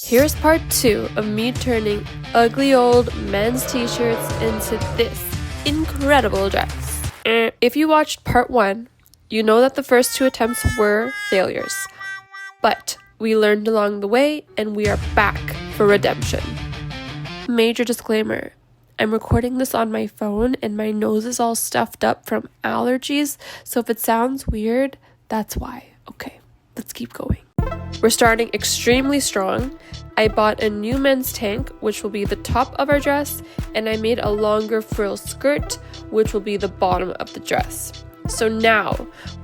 Here's part 2 of me turning ugly old men's t-shirts into this incredible dress. If you watched part 1, you know that the first 2 attempts were failures. But we learned along the way and we are back for redemption. Major disclaimer, I'm recording this on my phone and my nose is all stuffed up from allergies, so if it sounds weird, that's why. Okay, let's keep going. We're starting extremely strong. I bought a new men's tank, which will be the top of our dress, and I made a longer frill skirt, which will be the bottom of the dress. So now,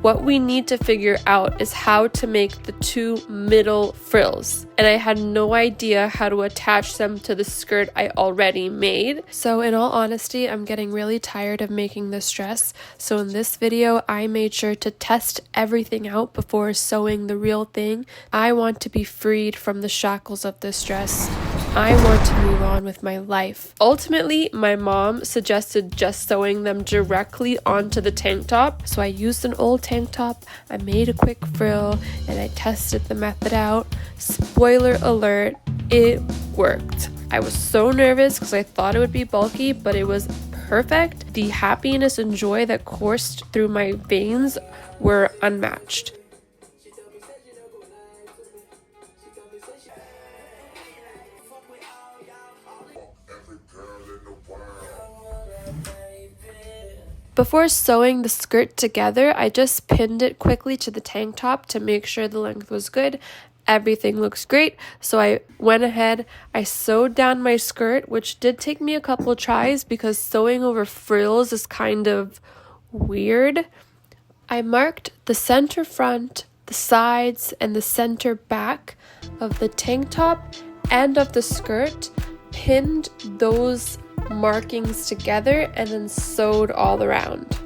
what we need to figure out is how to make the 2 middle frills. And I had no idea how to attach them to the skirt I already made. So in all honesty, I'm getting really tired of making this dress. So in this video, I made sure to test everything out before sewing the real thing. I want to be freed from the shackles of this dress. I want to move on with my life. Ultimately, my mom suggested just sewing them directly onto the tank top. So I used an old tank top, I made a quick frill, and I tested the method out. Spoiler alert, it worked. I was so nervous because I thought it would be bulky, but it was perfect. The happiness and joy that coursed through my veins were unmatched. Before sewing the skirt together, I just pinned it quickly to the tank top to make sure the length was good. Everything looks great, so I went ahead, I sewed down my skirt, which did take me a couple tries because sewing over frills is kind of weird. I marked the center front, the sides, and the center back of the tank top and of the skirt, pinned those markings together, and then sewed all around.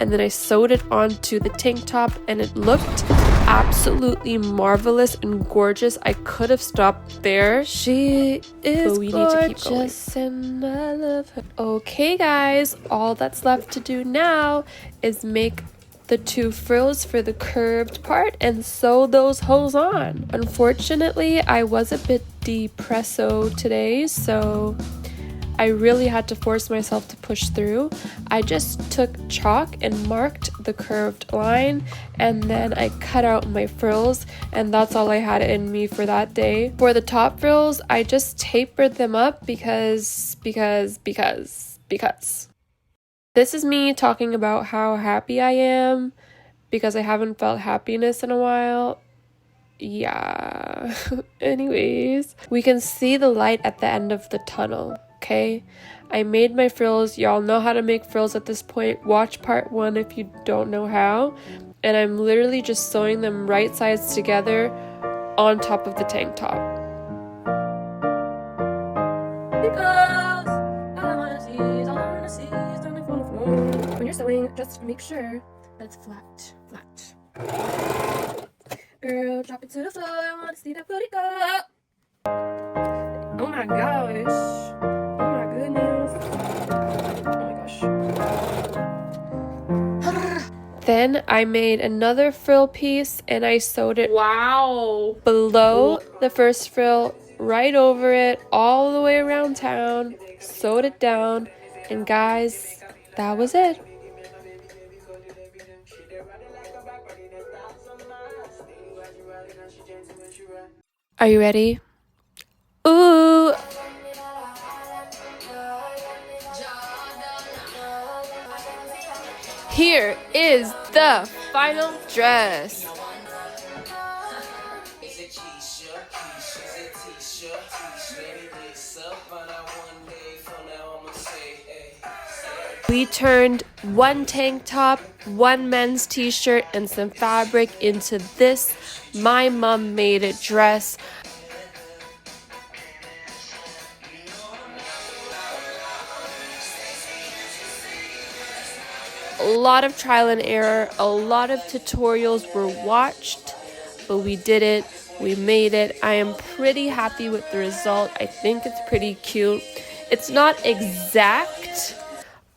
And then I sewed it onto the tank top and it looked absolutely marvelous and gorgeous. I could have stopped there. She is gorgeous and I love her. Okay guys, all that's left to do now is make the 2 frills for the curved part and sew those hoes on. Unfortunately, I was a bit depresso today, so I really had to force myself to push through. I just took chalk and marked the curved line, and then I cut out my frills, and that's all I had in me for that day. For the top frills, I just tapered them up because. This is me talking about how happy I am because I haven't felt happiness in a while. Yeah. Anyways, we can see the light at the end of the tunnel. Okay, I made my frills. Y'all know how to make frills at this point. Watch part 1 if you don't know how. And I'm literally just sewing them right sides together on top of the tank top. Because I wanna see, all I wanna see is on the floor. When you're sewing, just make sure that it's flat. Girl, drop it to the floor. I wanna see that booty go. Oh my gosh. Then I made another frill piece and I sewed it below the first frill, right over it, all the way around town, sewed it down, and guys, that was it. Are you ready? Ooh! Here is the final dress. We turned 1 tank top, 1 men's t-shirt, and some fabric into this My Mum Made It dress. A lot of trial and error, a lot of tutorials were watched, but we did it, we made it. I am pretty happy with the result. I think it's pretty cute. It's not exact,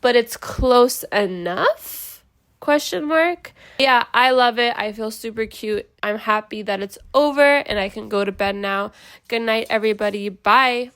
but it's close enough. Question mark. Yeah, I love it. I feel super cute. I'm happy that it's over and I can go to bed now. Good night, everybody. Bye.